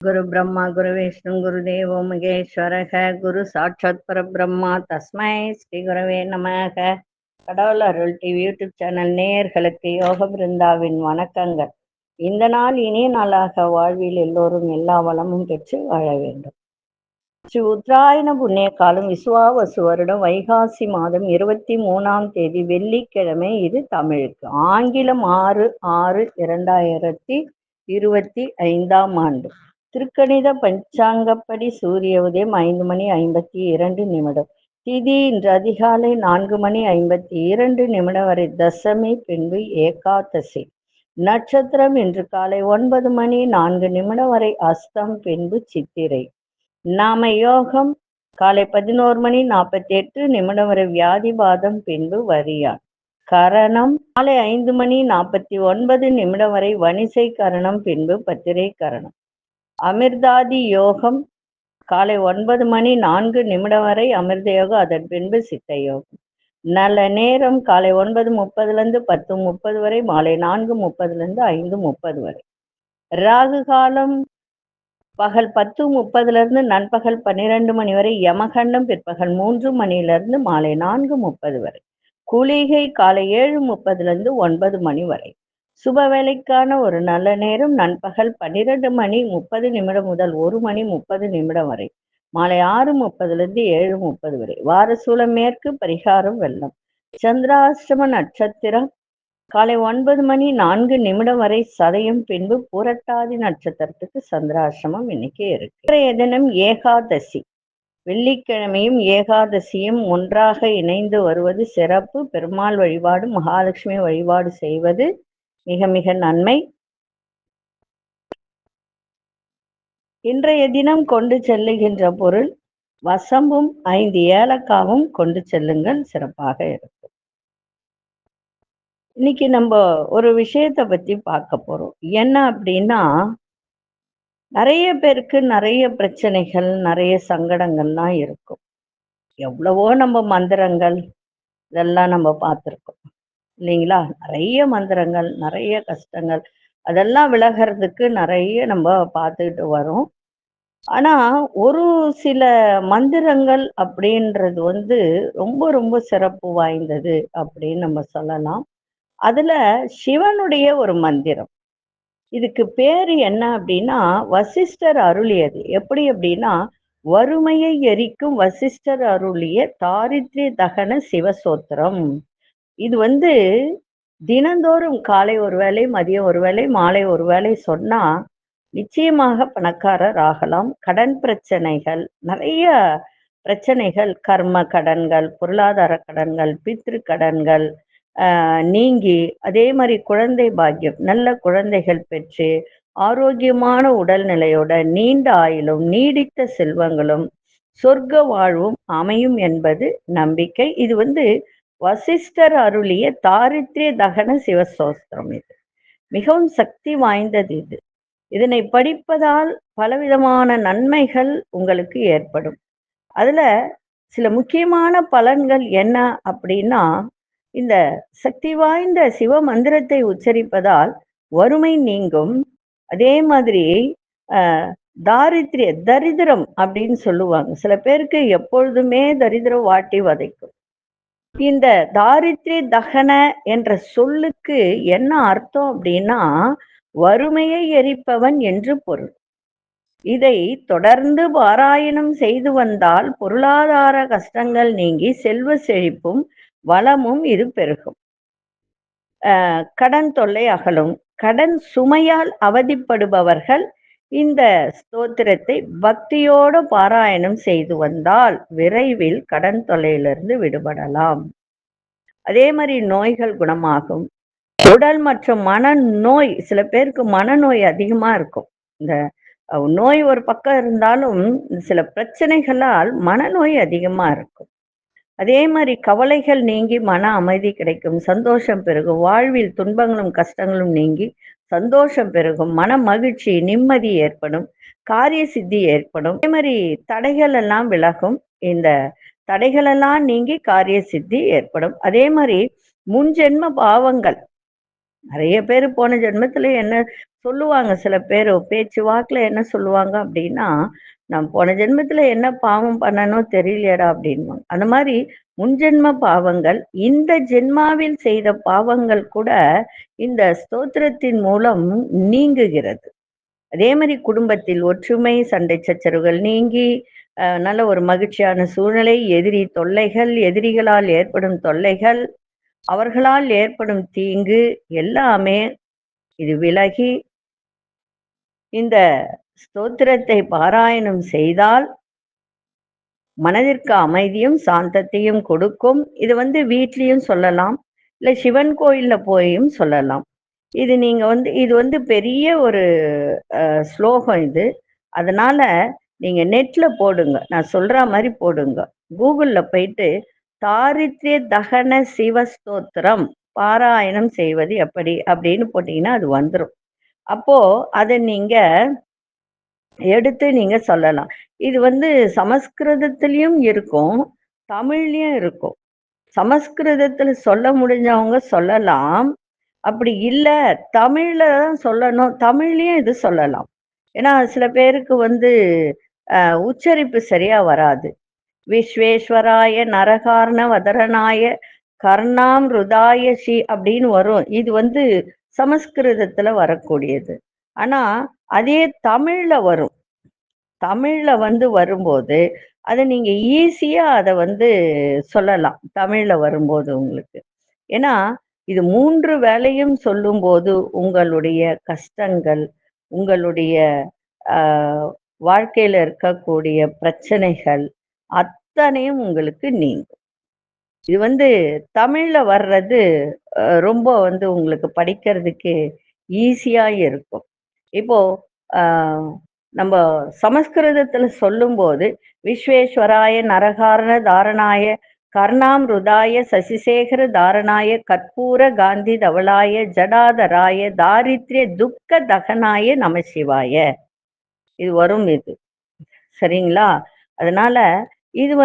குரு பிரம்மா குரு விஷ்ணு குரு தேவோ மகேஸ்வரக குரு சாட்சாத் பரபிரம்மா தஸ்மை ஸ்ரீ குரவே நமக. கடவுள் அருள் டிவி யூடியூப் சேனல் நேயர்களுக்கு யோக பிருந்தாவின் வணக்கங்கள். இந்த நாள் இனிய நாளாக வாழ்வில் எல்லோரும் எல்லா வளமும் பெற்று வாழ வேண்டும். ஸ்ரீ உத்தராயண புண்ணிய காலம் விசுவாவசு வருடம் வைகாசி மாதம் 23ஆம் தேதி வெள்ளிக்கிழமை. இது தமிழுக்கு. ஆங்கிலம் 6/6/2025ஆம் ஆண்டு. திருக்கணித பஞ்சாங்கப்படி சூரிய உதயம் 5:52. திதி இன்று அதிகாலை 4:52 வரை தசமி, பின்பு ஏகாதசி. நட்சத்திரம் இன்று காலை 9:04 வரை அஸ்தம், பின்பு சித்திரை. நாம யோகம் காலை 11:48 வரை வியாதிபாதம், பின்பு வரியான். கரணம் காலை 5:49 வரை வணிசை கரணம், பின்பு பத்திரை கரணம். அமிர்தாதி யோகம் காலை 9:04 வரை அமிர்த யோகம், அதன் பின்பு சித்த யோகம். நல்ல நேரம் காலை 9:30 10:30 வரை, மாலை 4:30 5:30 வரை. ராகு காலம் பகல் 10:30 நண்பகல் 12 மணி வரை. யமகண்டம் பிற்பகல் 3 மணியிலிருந்து மாலை 4:30 வரை. குளிகை காலை 7:30 9 மணி வரை. சுப வேலைக்கான ஒரு நல்ல நேரம் நண்பகல் 12:30 முதல் 1:30 வரை, மாலை 6:30 7:30 வரை. வாரசூலம் மேற்கு, பரிகாரம் வெள்ளம். சந்திராஷ்டம நட்சத்திரம் காலை 9:04 வரை சதயம், பின்பு புரட்டாதி நட்சத்திரத்துக்கு சந்திராஷ்டமம் இன்னைக்கு இருக்கு. இன்றைய தினம் ஏகாதசி. வெள்ளிக்கிழமையும் ஏகாதசியும் ஒன்றாக இணைந்து வருவது சிறப்பு. பெருமாள் வழிபாடு, மகாலட்சுமி வழிபாடு செய்வது மிக மிக நன்மை. இன்றைய தினம் கொண்டு செல்லுகின்ற பொருள் வசம்பும் 5 ஏலக்காவும் கொண்டு செல்லுங்கள், சிறப்பாக இருக்கும். இன்னைக்கு நம்ம ஒரு விஷயத்தை பத்தி பார்க்க போறோம். என்ன அப்படின்னா, நிறைய பேருக்கு நிறைய பிரச்சனைகள், நிறைய சங்கடங்கள்லாம் இருக்கும். எவ்வளவோ நம்ம மந்திரங்கள் இதெல்லாம் நம்ம பார்த்துருக்கோம் இல்லைங்களா? நிறைய மந்திரங்கள், நிறைய கஷ்டங்கள், அதெல்லாம் விலகிறதுக்கு நிறைய நம்ம பார்த்துக்கிட்டு வரோம். ஆனா ஒரு சில மந்திரங்கள் அப்படின்றது ரொம்ப ரொம்ப சிறப்பு வாய்ந்தது அப்படின்னு நம்ம சொல்லலாம். அதுல சிவனுடைய ஒரு மந்திரம், இதுக்கு பேரு என்ன அப்படின்னா வசிஷ்டர் அருளியது. எப்படி அப்படின்னா, வறுமையை எரிக்கும் வசிஷ்டர் அருளிய தாரித்ரிய தகன சிவசோத்திரம். இது தினந்தோறும் காலை ஒரு வேளை, மதியம் ஒரு வேளை, மாலை ஒரு வேளை சொன்னா நிச்சயமாக பணக்காரர் ஆகலாம். கடன் பிரச்சனைகள், நிறைய பிரச்சனைகள், கர்ம கடன்கள், பொருளாதார கடன்கள், பித்ரு கடன்கள் நீங்கி, அதே மாதிரி குழந்தை பாக்கியம், நல்ல குழந்தைகள் பெற்று ஆரோக்கியமான உடல்நிலையோட நீண்ட ஆயுளும் நீடித்த செல்வங்களும் சொர்க்க வாழ்வும் அமையும் என்பது நம்பிக்கை. இது வசிஷ்டர் அருளிய தாரித்ரிய தகன சிவசோஸ்திரம். இது மிகவும் சக்தி வாய்ந்தது. இதனை படிப்பதால் பலவிதமான நன்மைகள் உங்களுக்கு ஏற்படும். அதுல சில முக்கியமான பலன்கள் என்ன அப்படின்னா, இந்த சக்தி வாய்ந்த சிவ மந்திரத்தை உச்சரிப்பதால் வறுமை நீங்கும். அதே மாதிரி தரித்திரம் அப்படின்னு சொல்லுவாங்க. சில பேருக்கு எப்பொழுதுமே தரித்திரம் வாட்டி வதைக்கும். இந்த தாரித்ரிய தகன என்ற சொல்லுக்கு என்ன அர்த்தம் அப்படின்னா, வறுமையை எரிப்பவன் என்று பொருள். இதை தொடர்ந்து பாராயணம் செய்து வந்தால் பொருளாதார கஷ்டங்கள் நீங்கி செல்வ செழிப்பும் வளமும் இது பெருகும். கடன் தொல்லை அகலும். கடன் சுமையால் அவதிப்படுபவர்கள் இந்த ஸ்தோத்திரத்தை பக்தியோடு பாராயணம் செய்து வந்தால் விரைவில் கடன் தொல்லையிலிருந்து விடுபடலாம். அதே மாதிரி நோய்கள் குணமாகும். உடல் மற்றும் மனநோய், சில பேருக்கு மனநோய் அதிகமா இருக்கும். இந்த நோய் ஒரு பக்கம் இருந்தாலும் சில பிரச்சனைகளால் மனநோய் அதிகமா இருக்கும். அதே மாதிரி கவலைகள் நீங்கி மன அமைதி கிடைக்கும், சந்தோஷம் பெருகும். வாழ்வில் துன்பங்களும் கஷ்டங்களும் நீங்கி சந்தோஷம் பெருகும், மன மகிழ்ச்சி நிம்மதி ஏற்படும், காரிய சித்தி ஏற்படும். அதே மாதிரி தடைகள் எல்லாம் விலகும். இந்த தடைகள் எல்லாம் நீங்கி காரிய சித்தி ஏற்படும். அதே மாதிரி முன்ஜென்ம பாவங்கள், நிறைய பேர் போன ஜென்மத்துல என்ன சொல்லுவாங்க சில பேர் பேச்சு வாக்குல என்ன சொல்லுவாங்க அப்படின்னா, நான் போன ஜென்மத்துல என்ன பாவம் பண்ணனோ தெரியலையேடா அப்படின்னுவாங்க. அந்த மாதிரி முன்ஜென்ம பாவங்கள், இந்த ஜென்மாவில் செய்த பாவங்கள் கூட இந்த ஸ்தோத்திரத்தின் மூலம் நீங்குகிறது. அதே மாதிரி குடும்பத்தில் ஒற்றுமை, சண்டை சச்சரவுகள் நீங்கி நல்ல ஒரு மகிழ்ச்சியான சூழ்நிலை, எதிரி தொல்லைகள், எதிரிகளால் ஏற்படும் தொல்லைகள், அவர்களால் ஏற்படும் தீங்கு எல்லாமே இது விலகி இந்த ஸ்தோத்திரத்தை பாராயணம் செய்தால் மனதிற்கு அமைதியும் சாந்தத்தையும் கொடுக்கும். இது வீட்லயும் சொல்லலாம், இல்ல சிவன் கோயில்ல போயும் சொல்லலாம். இது பெரிய ஒரு ஸ்லோகம் இது. அதனால நீங்க நெட்ல போடுங்க, நான் சொல்ற மாதிரி போடுங்க. கூகுள்ல போயிட்டு தாரித்ய தகன சிவஸ்தோத்திரம் பாராயணம் செய்வது எப்படி அப்படின்னு போட்டீங்கன்னா அது வந்துடும். அப்போ அதை நீங்க எடுத்து நீங்க சொல்லலாம். இது சமஸ்கிருதத்திலயும் இருக்கும், தமிழ்லயும் இருக்கும். சமஸ்கிருதத்துல சொல்ல முடிஞ்சவங்க சொல்லலாம், அப்படி இல்ல தமிழ்ல தான் சொல்லணும், தமிழ்லயும் இது சொல்லலாம். ஏன்னா சில பேருக்கு உச்சரிப்பு சரியா வராது. விஸ்வேஸ்வராய நரகார்ண வதரனாய கர்ணாம் ருதாய ஸ்ரீ அப்படின்னு வரும். இது சமஸ்கிருதத்துல வரக்கூடியது. ஆனா அதே தமிழ்ல வரும். தமிழ்ல வரும்போது அதை நீங்க ஈஸியா அதை சொல்லலாம் தமிழ்ல வரும்போது உங்களுக்கு. ஏன்னா இது 3 வேளையும் சொல்லும்போது உங்களுடைய கஷ்டங்கள், உங்களுடைய வாழ்க்கையில இருக்கக்கூடிய பிரச்சனைகள் அத்தனையும் உங்களுக்கு நீங்கும். இது தமிழ்ல வர்றது ரொம்ப உங்களுக்கு படிக்கிறதுக்கு ஈஸியா இருக்கும். இப்போ நம்ம சமஸ்கிருதத்துல சொல்லும்போது விஸ்வேஸ்வராய நரகாரண தாரணாய கர்ணாம் ருதாய சசிசேகர தாரணாய கற்பூர காந்தி தவளாய ஜடாதராய தாரித்ய துக்க தகனாய நமசிவாய இது வரும். இது சரிங்களா? அதனால இது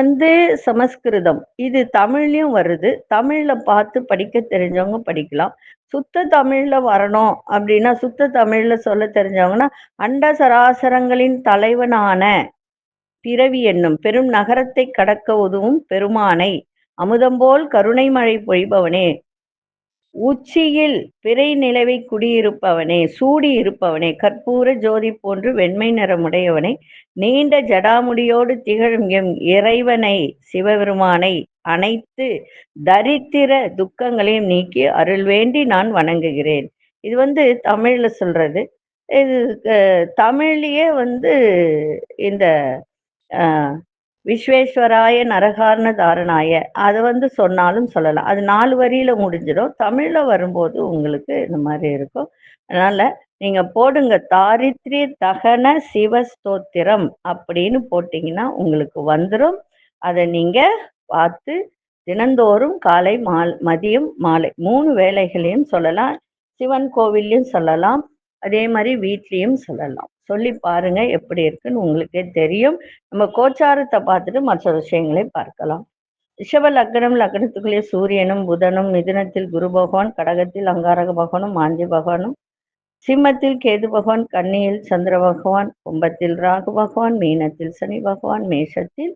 சமஸ்கிருதம், இது தமிழ்லயும் வருது. தமிழ்ல பார்த்து படிக்க தெரிஞ்சவங்க படிக்கலாம். சுத்த தமிழ்ல வரணும் அப்படின்னா, சுத்த தமிழ்ல சொல்ல தெரிஞ்சவங்கன்னா, அண்ட சராசரங்களின் தலைவனான பிறவி என்னும் பெரும் நகரத்தை கடக்க உதவும் பெருமானை, அமுதம்போல் கருணை மழை பொழிபவனே, உச்சியில் பிறை நிலவை குடியிருப்பவனே, சூடி இருப்பவனே, கற்பூர ஜோதி போன்று வெண்மை நிறமுடையவனை, நீண்ட ஜடாமுடியோடு திகழும் எம் இறைவனை சிவபெருமானை அனைத்து தரித்திர துக்கங்களையும் நீக்கி அருள் வேண்டி நான் வணங்குகிறேன். இது தமிழ்ல சொல்றது. இது தமிழ்லயே இந்த விஸ்வேஸ்வராய நரகாரண தாரணாய அதை சொன்னாலும் சொல்லலாம். அது 4 வரியில முடிஞ்சிடும். தமிழ்ல வரும்போது உங்களுக்கு இந்த மாதிரி இருக்கும். அதனால நீங்க போடுங்க, தாரித்ரிய தகன சிவஸ்தோத்திரம் அப்படின்னு போட்டீங்கன்னா உங்களுக்கு வந்துடும். அதை நீங்க பார்த்து தினந்தோறும் காலை மதியம் மாலை 3 வேளைகளையும் சொல்லலாம். சிவன் கோவில்லையும் சொல்லலாம், அதே மாதிரி வீட்லேயும் சொல்லலாம். சொல்லி பாருங்க, எப்படி இருக்குன்னு உங்களுக்கே தெரியும். நம்ம கோச்சாரத்தை பார்த்துட்டு மற்ற விஷயங்களை பார்க்கலாம். ரிஷப லக்னம், லக்னத்துக்குள்ளே சூரியனும் புதனும், மிதுனத்தில் குரு பகவான், கடகத்தில் அங்காரக பகவானும் மாந்தி பகவானும், சிம்மத்தில் கேது பகவான், கன்னியில் சந்திர பகவான், கும்பத்தில் ராகு பகவான், மீனத்தில் சனி பகவான், மேஷத்தில்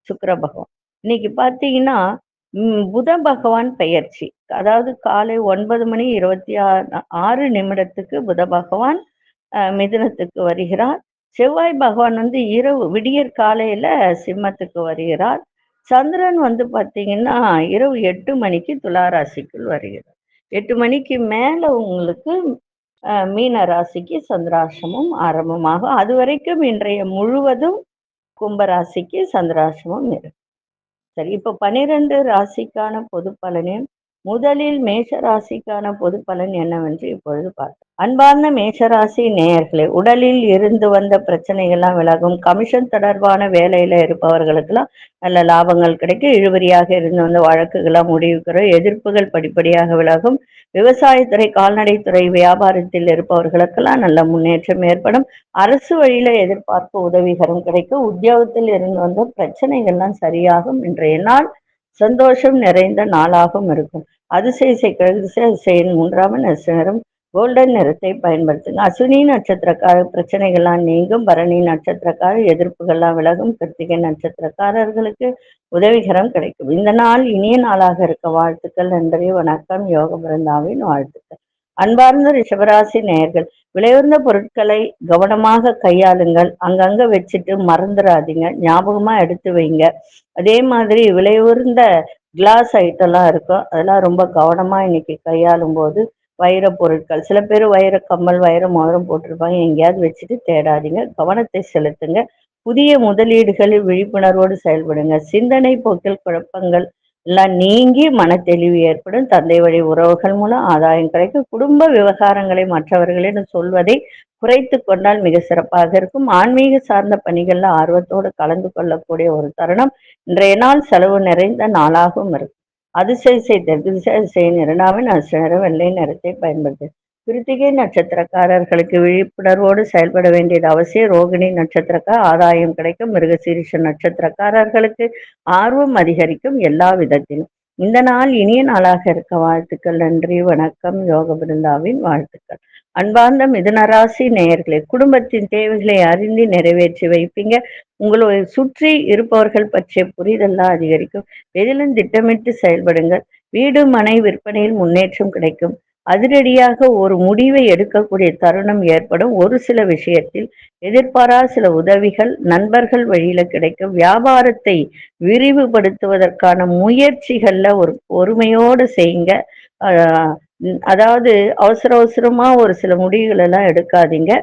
சுக்கிர பகவான். இன்னைக்கு பார்த்தீங்கன்னா புத பகவான் பெயர்ச்சி, அதாவது காலை 9:26 புத பகவான் மிதுனத்துக்கு வருகிறார். செவ்வாய் பகவான் இரவு விடியற் காலையில சிம்மத்துக்கு வருகிறார். சந்திரன் பார்த்தீங்கன்னா இரவு 8 மணிக்கு துலா ராசிக்குள் வருகிறார். 8 மணிக்கு மேல உங்களுக்கு மீன ராசிக்கு சந்திராசிரமம் ஆரம்பமாகும். அது வரைக்கும் இன்றைய முழுவதும் கும்பராசிக்கு சந்திராசிரமம் இருக்கு. சரி, இப்போ 12 ராசிக்கான பொது பலனையும் முதலில் மேஷ ராசிக்கான பொது பலன் என்னவென்று இப்பொழுது பார்க்கலாம். அன்பார்ந்த மேஷராசி நேயர்களே, உடலில் இருந்து வந்த பிரச்சனைகள்லாம் விலகும். கமிஷன் தொடர்பான வேலையில இருப்பவர்களுக்கெல்லாம் நல்ல லாபங்கள் கிடைக்கும். இழுபறியாக இருந்து வந்த வழக்குகள்லாம் முடிவுக்கிறோம். எதிர்ப்புகள் படிப்படியாக விலகும். விவசாயத்துறை, கால்நடைத்துறை, வியாபாரத்தில் இருப்பவர்களுக்கெல்லாம் நல்ல முன்னேற்றம் ஏற்படும். அரசு வழியில எதிர்பார்ப்பு உதவிகரம் கிடைக்கும். உத்தியோகத்தில் இருந்து வந்த பிரச்சனைகள்லாம் சரியாகும். இன்றைய நாள் சந்தோஷம் நிறைந்த நாளாகவும் இருக்கும். அதிசய 3ஆம் நட்சத்திரம் கோல்டன் நிறத்தை பயன்படுத்துங்க. அஸ்வினி நட்சத்திரக்கார பிரச்சனைகள்லாம் நீங்கும். பரணி நட்சத்திரக்கார எதிர்ப்புகள்லாம் விலகும். கிருத்திகை நட்சத்திரக்காரர்களுக்கு உதவிகரம் கிடைக்கும். இந்த நாள் இனிய நாளாக இருக்க வாழ்த்துக்கள். நன்றி, வணக்கம். யோக பிருந்தாவின் வாழ்த்துக்கள். அன்பார்ந்த ரிஷபராசி நேயர்கள், விலையுறந்த பொருட்களை கவனமாக கையாளுங்கள். அங்கங்க வச்சுட்டு மறந்துடாதீங்க, ஞாபகமா எடுத்து வைங்க. அதே மாதிரி விலையுறந்த கிளாஸ் ஐட்டம்லாம் இருக்கும், அதெல்லாம் ரொம்ப கவனமா இன்னைக்கு கையாளும் போது வைர பொருட்கள், சில பேர் வைர கம்மல் வைர மோதிரம் போட்டிருப்பாங்க, எங்கேயாவது வச்சுட்டு தேடாதீங்க, கவனத்தை செலுத்துங்க. புதிய முதலீடுகளில் விழிப்புணர்வோடு செயல்படுங்க. சிந்தனை போக்கில் குழப்பங்கள் எல்லாம் நீங்கி மன தெளிவு ஏற்படும். தந்தை வழி உறவுகள் மூலம் ஆதாயம் கிடைக்கும். குடும்ப விவகாரங்களை மற்றவர்களிடம் சொல்வதை குறைத்து கொண்டால் மிக சிறப்பாக இருக்கும். ஆன்மீக சார்ந்த பணிகள்ல ஆர்வத்தோடு கலந்து கொள்ளக்கூடிய ஒரு தருணம். இன்றைய நாள் செலவு நிறைந்த நாளாகவும் இருக்கும். அதிசய தெற்கு திசை நிறனாவின் அதிர்ஷ்ட வெள்ளை நிறத்தை பயன்படுத்து. கிருத்திகை நட்சத்திரக்காரர்களுக்கு விழிப்புணர்வோடு செயல்பட வேண்டியது அவசியம். ரோகிணி நட்சத்திரக்கார ஆதாயம் கிடைக்கும். மிருகசீரிஷ நட்சத்திரக்காரர்களுக்கு ஆர்வம் அதிகரிக்கும் எல்லா விதத்திலும். இந்த நாள் இனிய நாளாக இருக்க வாழ்த்துக்கள். நன்றி, வணக்கம். யோக பிருந்தாவின் வாழ்த்துக்கள். அன்பார்ந்த மிதுனராசி நேயர்களே, குடும்பத்தின் தேவைகளை அறிந்து நிறைவேற்றி வைப்பீங்க. உங்களை சுற்றி இருப்பவர்கள் பற்றிய புரிதல்லாம் அதிகரிக்கும். எதிலும் திட்டமிட்டு செயல்படுங்கள். வீடு மனை விற்பனையில் முன்னேற்றம் கிடைக்கும். அதிரடியாக ஒரு முடிவை எடுக்கக்கூடிய தருணம் ஏற்படும். ஒரு சில விஷயத்தில் எதிர்பாராத சில உதவிகள் நண்பர்கள் வழியில கிடைக்கும். வியாபாரத்தை விரிவுபடுத்துவதற்கான முயற்சிகள்ல ஒரு பொறுமையோடு செய்யுங்க. அதாவது அவசரமா ஒரு சில முடிவுகள் எல்லாம் எடுக்காதீங்க.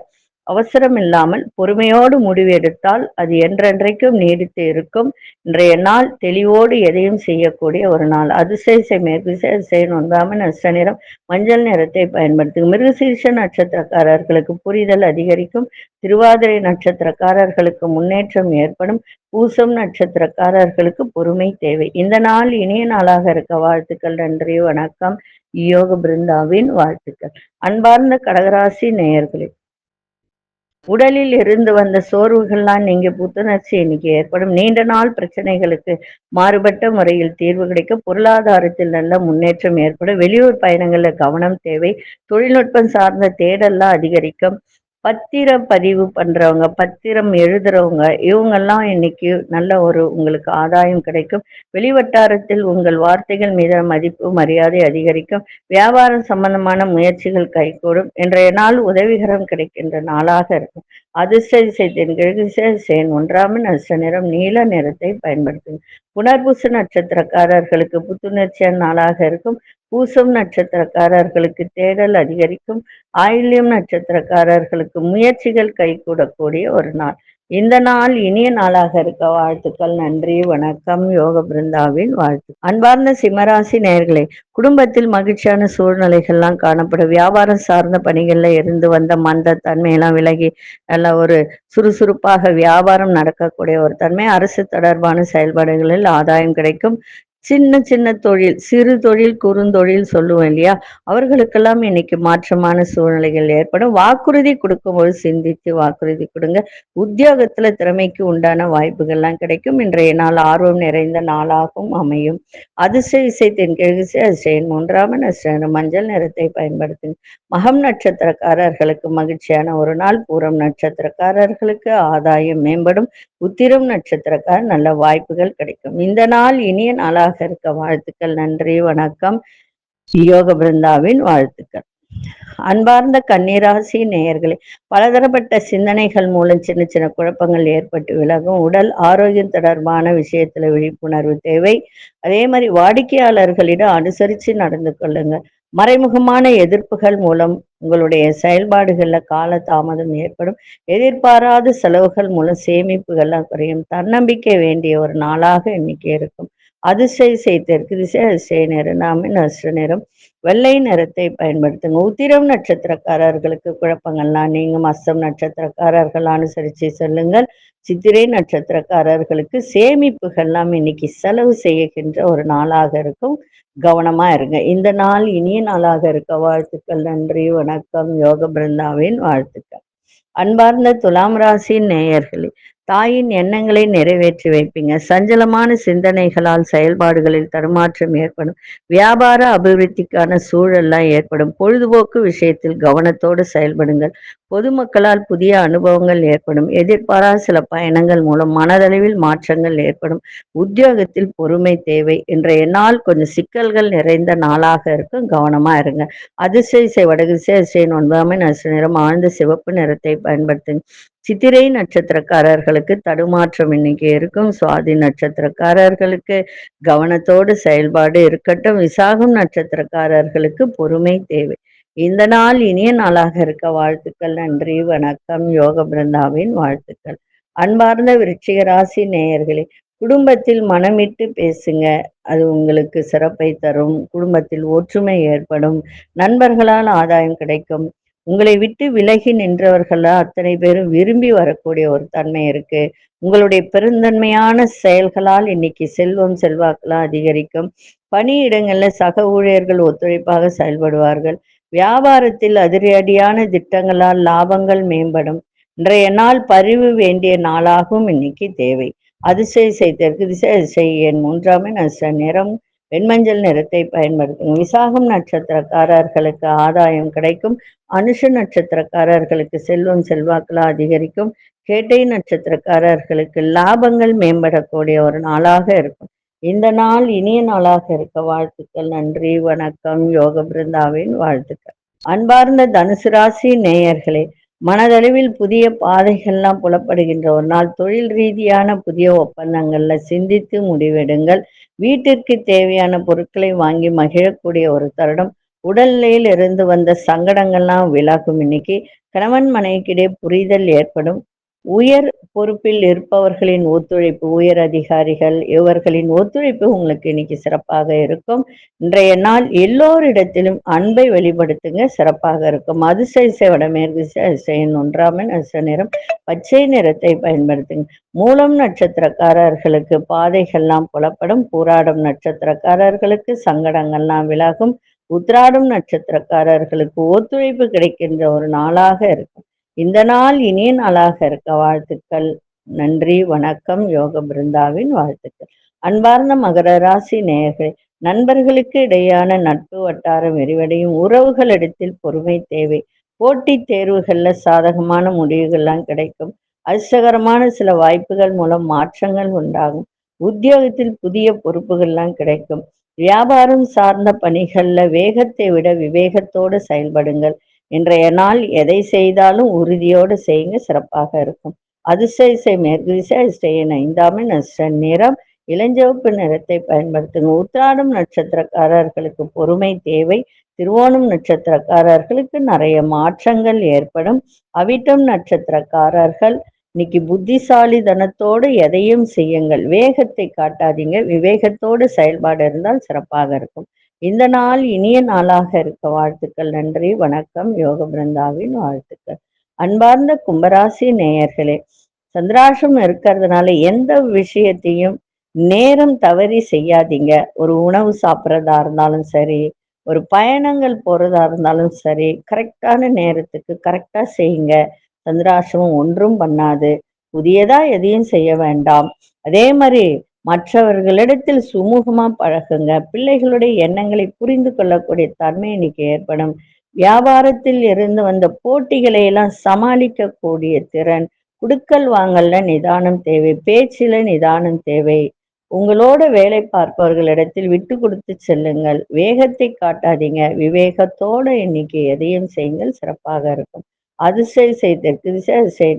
அவசரம் இல்லாமல் பொறுமையோடு முடிவு எடுத்தால் அது என்றென்றைக்கும் நீடித்து இருக்கும். இன்றைய நாள் தெளிவோடு எதையும் செய்யக்கூடிய ஒரு நாள். அதிசய மேற்திசை ஒன்றாம நஷ்ட நிறம் மஞ்சள் நிறத்தை பயன்படுத்தும். மிருகசீர்ஷ நட்சத்திரக்காரர்களுக்கு புரிதல் அதிகரிக்கும். திருவாதிரை நட்சத்திரக்காரர்களுக்கு முன்னேற்றம் ஏற்படும். பூசம் நட்சத்திரக்காரர்களுக்கு பொறுமை தேவை. இந்த நாள் இனிய நாளாக இருக்க வாழ்த்துக்கள். நன்றி, வணக்கம். யோக பிருந்தாவின் வாழ்த்துக்கள். அன்பார்ந்த கடகராசி நேயர்களே, உடலில் இருந்து வந்த சோர்வுகள்லாம் நீங்க புத்துணர்ச்சி இன்னைக்கு ஏற்படும். நீண்ட நாள் பிரச்சனைகளுக்கு மாறுபட்ட முறையில் தீர்வு கிடைக்கும். பொருளாதாரத்தில் நல்ல முன்னேற்றம் ஏற்படும். வெளியூர் பயணங்கள்ல கவனம் தேவை. தொழில்நுட்பம் சார்ந்த தேடல்லாம் அதிகரிக்கும். பத்திரம் பதிவு பண்றவங்க, பத்திரம் எழுதுறவங்க, இவங்கெல்லாம் இன்னைக்கு நல்ல ஒரு உங்களுக்கு ஆதாயம் கிடைக்கும். வெளிவட்டாரத்தில் உங்கள் வார்த்தைகள் மீது மதிப்பு மரியாதை அதிகரிக்கும். வியாபாரம் சம்பந்தமான முயற்சிகள் கைகூடும். இன்றைய நாள் உதவிகரம் கிடைக்கின்ற நாளாக இருக்கும். அதிர்ஷ்ட திசை தென்கிழக்கு திசை ஒன்றாம் அதிர்ஷ்ட நிறம் நீல நிறத்தை பயன்படுத்தும். புனர்பூச நட்சத்திரக்காரர்களுக்கு புத்துணர்ச்சியான நாளாக இருக்கும். பூசம் நட்சத்திரக்காரர்களுக்கு தேடல் அதிகரிக்கும். ஆயில்யம் நட்சத்திரக்காரர்களுக்கு முயற்சிகள் கைகூடக்கூடிய ஒரு நாள். இந்த நாள் இனிய நாளாக இருக்க வாழ்த்துக்கள். நன்றி, வணக்கம். யோக பிருந்தாவின் வாழ்த்து. அன்பார்ந்த சிம்மராசி நேயர்களே, குடும்பத்தில் மகிழ்ச்சியான சூழ்நிலைகள்லாம் காணப்படும். வியாபாரம் சார்ந்த பணிகள்ல இருந்து வந்த மந்த தன்மையெல்லாம் விலகி நல்ல ஒரு சுறுசுறுப்பாக வியாபாரம் நடக்கக்கூடிய ஒரு தன்மை. அரசு தொடர்பான செயல்பாடுகளில் ஆதாயம் கிடைக்கும். சின்ன சின்ன தொழில், சிறு தொழில் குறுந்தொழில் சொல்லுவோம் இல்லையா, அவர்களுக்கெல்லாம் இன்னைக்கு மாற்றமான சூழ்நிலைகள் ஏற்படும். வாக்குறுதி கொடுக்கும்போது சிந்தித்து வாக்குறுதி கொடுங்க. உத்தியோகத்துல திறமைக்கு உண்டான வாய்ப்புகள்லாம் கிடைக்கும். இன்றைய நாள் ஆர்வம் நிறைந்த நாளாகவும் அமையும். அதிசய இசை தென்கிழக்கு அதிசயம் மூன்றாம் மஞ்சள் நிறத்தை பயன்படுத்துங்க. மகம் நட்சத்திரக்காரர்களுக்கு மகிழ்ச்சியான ஒரு நாள். பூரம் நட்சத்திரக்காரர்களுக்கு ஆதாயம் மேம்படும். உத்திரம் நட்சத்திரக்காரர் நல்ல வாய்ப்புகள் கிடைக்கும். இந்த நாள் இனிய நாளாக இருக்க வாழ்த்துக்கள். நன்றி, வணக்கம். யோக பிருந்தாவின் வாழ்த்துக்கள். அன்பார்ந்த கன்னிராசி நேயர்களே, பலதரப்பட்ட சிந்தனைகள் மூலம் சின்ன சின்ன குழப்பங்கள் ஏற்பட்டு விலகும். உடல் ஆரோக்கியம் தொடர்பான விஷயத்துல விழிப்புணர்வு தேவை. அதே மாதிரி வாடிக்கையாளர்களிடம் அனுசரித்து நடந்து கொள்ளுங்க. மறைமுகமான எதிர்ப்புகள் மூலம் உங்களுடைய செயல்பாடுகள்ல கால தாமதம் ஏற்படும். எதிர்பாராத செலவுகள் மூலம் சேமிப்புகள்லாம் குறையும். தன்னம்பிக்கை வேண்டிய ஒரு நாளாக இன்னைக்கு இருக்கும். அதிசய தெற்கு திசை அதிசய நிறம் நஷ்ட நிறம் வெள்ளை நிறத்தை பயன்படுத்துங்க. உத்திரம் நட்சத்திரக்காரர்களுக்கு குழப்பங்கள்லாம் நீங்கும். அஸ்தம் நட்சத்திரக்காரர்கள் அனுசரித்து செல்லுங்கள். சித்திரை நட்சத்திரக்காரர்களுக்கு சேமிப்புகள்லாம் இன்னைக்கு செலவு செய்கின்ற ஒரு நாளாக இருக்கும். கவனமா இருங்க. இந்த நாள் இனிய நாளாக இருக்க வாழ்த்துக்கள். நன்றி, வணக்கம். யோக பிருந்தாவின் வாழ்த்துக்கள். அன்பார்ந்த துலாம் ராசி நேயர்களே, தாயின் எண்ணங்களை நிறைவேற்றி வைப்பீங்க. சஞ்சலமான சிந்தனைகளால் செயல்பாடுகளில் தடுமாற்றம் ஏற்படும். வியாபார அபிவிருத்திக்கான சூழல்லாம் ஏற்படும். பொழுதுபோக்கு விஷயத்தில் கவனத்தோடு செயல்படுங்கள். பொதுமக்களால் புதிய அனுபவங்கள் ஏற்படும். எதிர்பாராத சில பயணங்கள் மூலம் மனதளவில் மாற்றங்கள் ஏற்படும். உத்தியோகத்தில் பொறுமை தேவை. இன்றைய நாள் கொஞ்சம் சிக்கல்கள் நிறைந்த நாளாக இருக்கும். கவனமா இருங்க. அதிசய வடதிசை அதிசயம் 9ஆம் நிறம் ஆழ்ந்த சிவப்பு நிறத்தை பயன்படுத்துங்க. சித்திரை நட்சத்திரக்காரர்களுக்கு தடுமாற்றம் இன்னைக்கு இருக்கும். சுவாதி நட்சத்திரக்காரர்களுக்கு கவனத்தோடு செயல்பாடு இருக்கட்டும். விசாகம் நட்சத்திரக்காரர்களுக்கு பொறுமை தேவை. இந்த நாள் இனிய நாளாக இருக்க வாழ்த்துக்கள். நன்றி, வணக்கம். யோக பிருந்தாவின் வாழ்த்துக்கள். அன்பார்ந்த விருச்சிக ராசி நேயர்களே, குடும்பத்தில் மனமிட்டு பேசுங்க. அது உங்களுக்கு சிறப்பை தரும். குடும்பத்தில் ஒற்றுமை ஏற்படும். நண்பர்களால் ஆதாயம் கிடைக்கும். உங்களை விட்டு விலகி நின்றவர்களா அத்தனை பேரும் விரும்பி வரக்கூடிய ஒரு தன்மை இருக்கு. உங்களுடைய பெருந்தன்மையான செயல்களால் இன்னைக்கு செல்வம் செல்வாக்கெல்லாம் அதிகரிக்கும். பணியிடங்கள்ல சக ஊழியர்கள் ஒத்துழைப்பாக செயல்படுவார்கள். வியாபாரத்தில் அதிரடியான திட்டங்களால் லாபங்கள் மேம்படும். இன்றைய நாள் பரிவு வேண்டிய நாளாகவும் இன்னைக்கு தேவை. அதிசய தெற்கு திசை அதிசய எண் 3ஆம் நிறம் வெண்மஞ்சள் நிறத்தை பயன்படுத்தும். விசாகம் நட்சத்திரக்காரர்களுக்கு ஆதாயம் கிடைக்கும். அனுஷ நட்சத்திரக்காரர்களுக்கு செல்வம் செல்வாக்கெல்லாம் அதிகரிக்கும். கேட்டை நட்சத்திரக்காரர்களுக்கு லாபங்கள் மேம்படக்கூடிய ஒரு நாளாக இருக்கும். இந்த நாள் இனிய நாளாக இருக்க வாழ்த்துக்கள். நன்றி, வணக்கம். யோக பிருந்தாவின் வாழ்த்துக்கள். அன்பார்ந்த தனுசு ராசி நேயர்களே, மனதளவில் புதிய பாதைகள்லாம் புலப்படுகின்ற ஒரு நாள். தொழில் ரீதியான புதிய ஒப்பந்தங்கள்ல சிந்தித்து முடிவெடுங்கள். வீட்டிற்கு தேவையான பொருட்களை வாங்கி மகிழக்கூடிய ஒரு தருணம். உடல்நிலையில் இருந்து வந்த சங்கடங்கள்லாம் விலகும். இன்னைக்கு கணவன் மனைவிக்கிடையே புரிதல் ஏற்படும். உயர் பொறுப்பில் இருப்பவர்களின் ஒத்துழைப்பு, உயர் அதிகாரிகள் இவர்களின் ஒத்துழைப்பு உங்களுக்கு இன்னைக்கு சிறப்பாக இருக்கும். இன்றைய நாள் எல்லோரிடத்திலும் அன்பை வெளிப்படுத்துங்க, சிறப்பாக இருக்கும். அதிசய வடமேற்கு அதிசயம் 1ஆம் நிறம் பச்சை நிறத்தை பயன்படுத்துங்க. மூலம் நட்சத்திரக்காரர்களுக்கு பாதைகள்லாம் புலப்படும். பூராடம் நட்சத்திரக்காரர்களுக்கு சங்கடங்கள்லாம் விலகும். உத்திராடம் நட்சத்திரக்காரர்களுக்கு ஒத்துழைப்பு கிடைக்கின்ற ஒரு நாளாக இருக்கும். இந்த நாள் இனிய நாளாக இருக்க வாழ்த்துக்கள். நன்றி, வணக்கம். யோக பிருந்தாவின் வாழ்த்துக்கள். அன்பார்ந்த மகர ராசி நேயர்களே, நண்பர்களுக்கு இடையான நட்பு வட்டாரம் விரிவடையும். உறவுகளிடத்தில் பொறுமை தேவை. போட்டித் தேர்வுகள்ல சாதகமான முடிவுகள்லாம் கிடைக்கும். அதிர்ஷ்டகரமான சில வாய்ப்புகள் மூலம் மாற்றங்கள் உண்டாகும். உத்தியோகத்தில் புதிய பொறுப்புகள்லாம் கிடைக்கும். வியாபாரம் சார்ந்த பணிகள்ல வேகத்தை விட விவேகத்தோடு செயல்படுங்கள். இன்றைய நாள் எதை செய்தாலும் உறுதியோடு செய்யுங்க, சிறப்பாக இருக்கும். அதிசய மேற்கு திசை அதிசயன் 5ஆம் நிறம் இளஞ்சிவப்பு நிறத்தை பயன்படுத்துங்க. உத்திராடம் நட்சத்திரக்காரர்களுக்கு பொறுமை தேவை. திருவோணம் நட்சத்திரக்காரர்களுக்கு நிறைய மாற்றங்கள் ஏற்படும். அவிட்டம் நட்சத்திரக்காரர்கள் இன்னைக்கு புத்திசாலித்தனத்தோடு எதையும் செய்யுங்கள். வேகத்தை காட்டாதீங்க. விவேகத்தோடு செயல்பாடு இருந்தால் சிறப்பாக இருக்கும். இந்த நாள் இனிய நாளாக இருக்க வாழ்த்துக்கள். நன்றி, வணக்கம். யோக பிருந்தாவின் வாழ்த்துக்கள். அன்பார்ந்த கும்பராசி நேயர்களே, சந்திராஷ்டம் இருக்கிறதுனால எந்த விஷயத்தையும் நேரம் தவறி செய்யாதீங்க. ஒரு உணவு சாப்பிட்றதா இருந்தாலும் சரி, ஒரு பயணங்கள் போறதா இருந்தாலும் சரி, கரெக்டான நேரத்துக்கு கரெக்டா செய்யுங்க. சந்திராஷ்டமம் ஒன்றும் பண்ணாது. புதியதா எதையும் செய்ய வேண்டாம். அதே மாதிரி மற்றவர்களிடத்தில் சுமூகமா பழகுங்க. பிள்ளைகளுடைய எண்ணங்களை புரிந்து கொள்ளக்கூடிய தன்மை இன்னைக்கு ஏற்படும். வியாபாரத்தில் இருந்து வந்த போட்டிகளை எல்லாம் சமாளிக்கக்கூடிய திறன். குடுக்கல் வாங்கல்ல நிதானம் தேவை. பேச்சில நிதானம் தேவை. உங்களோட வேலை பார்ப்பவர்களிடத்தில் விட்டு கொடுத்து செல்லுங்கள். வேகத்தை காட்டாதீங்க. விவேகத்தோட இன்னைக்கு எதையும் செய்யுங்கள், சிறப்பாக இருக்கும். அதிசய தெற்கு திசை அதிசய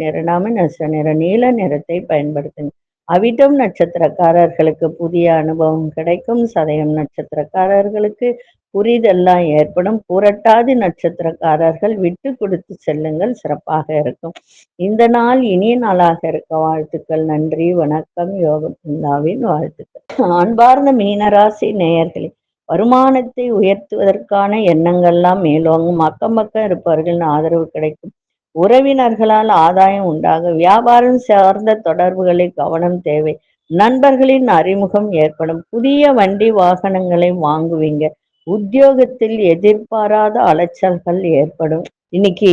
நிற நீல நிறத்தை பயன்படுத்துங்க. அவிட்டம் நட்சத்திரக்காரர்களுக்கு புதிய அனுபவம் கிடைக்கும். சதயம் நட்சத்திரக்காரர்களுக்கு புரிதெல்லாம் ஏற்படும். புரட்டாதி நட்சத்திரக்காரர்கள் விட்டு கொடுத்து செல்லுங்கள், சிறப்பாக இருக்கும். இந்த நாள் இனிய நாளாக இருக்க வாழ்த்துக்கள். நன்றி, வணக்கம். யோக பிருந்தாவின் வாழ்த்துக்கள். அன்பார்ந்த மீனராசி நேயர்களே, வருமானத்தை உயர்த்துவதற்கான எண்ணங்கள்லாம் மேலோங்கும். அக்கம் பக்கம் இருப்பவர்களின் ஆதரவு கிடைக்கும். உறவினர்களால் ஆதாயம் உண்டாகும். வியாபாரம் சார்ந்த தொடர்புகளில் கவனம் தேவை. நண்பர்களின் அறிமுகம் ஏற்படும். புதிய வண்டி வாகனங்களை வாங்குவீங்க. உத்தியோகத்தில் எதிர்பாராத அலைச்சல்கள் ஏற்படும். இன்னைக்கு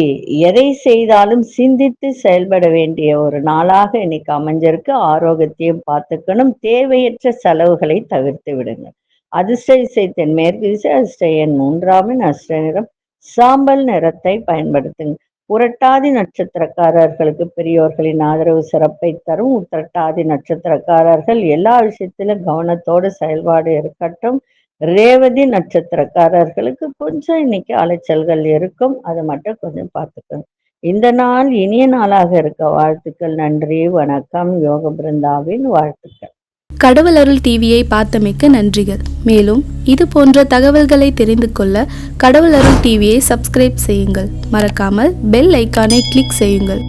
எதை செய்தாலும் சிந்தித்து செயல்பட வேண்டிய ஒரு நாளாக இன்னைக்கு அமைஞ்சிருக்கு. ஆரோக்கியத்தையும் பார்த்துக்கணும். தேவையற்ற செலவுகளை தவிர்த்து விடுங்க. அதிர்ஷ்ட திசை தென்மேற்கு திசை, அதிர்ஷ்ட எண் 3 அதிர்ஷ்ட நிறம் சாம்பல் நிறத்தை பயன்படுத்துங்க. புரட்டாதி நட்சத்திரக்காரர்களுக்கு பெரியோர்களின் ஆதரவு சிறப்பை தரும். உத்திரட்டாதி நட்சத்திரக்காரர்கள் எல்லா விஷயத்திலும் கவனத்தோடு செயல்பாடு இருக்கட்டும். ரேவதி நட்சத்திரக்காரர்களுக்கு கொஞ்சம் இன்னைக்கு அலைச்சல்கள் இருக்கும். அதை மட்டும் கொஞ்சம் பார்த்துக்கணும். இந்த நாள் இனிய நாளாக இருக்க வாழ்த்துக்கள். நன்றி, வணக்கம். யோக பிருந்தாவின் வாழ்த்துக்கள். கடவுள் அருள் டிவியை பார்த்தமைக்கு நன்றிகள். மேலும் இது போன்ற தகவல்களை தெரிந்து கொள்ள கடவுள் அருள் டிவியை சப்ஸ்கிரைப் செய்யுங்கள். மறக்காமல் பெல் ஐக்கானை கிளிக் செய்யுங்கள்.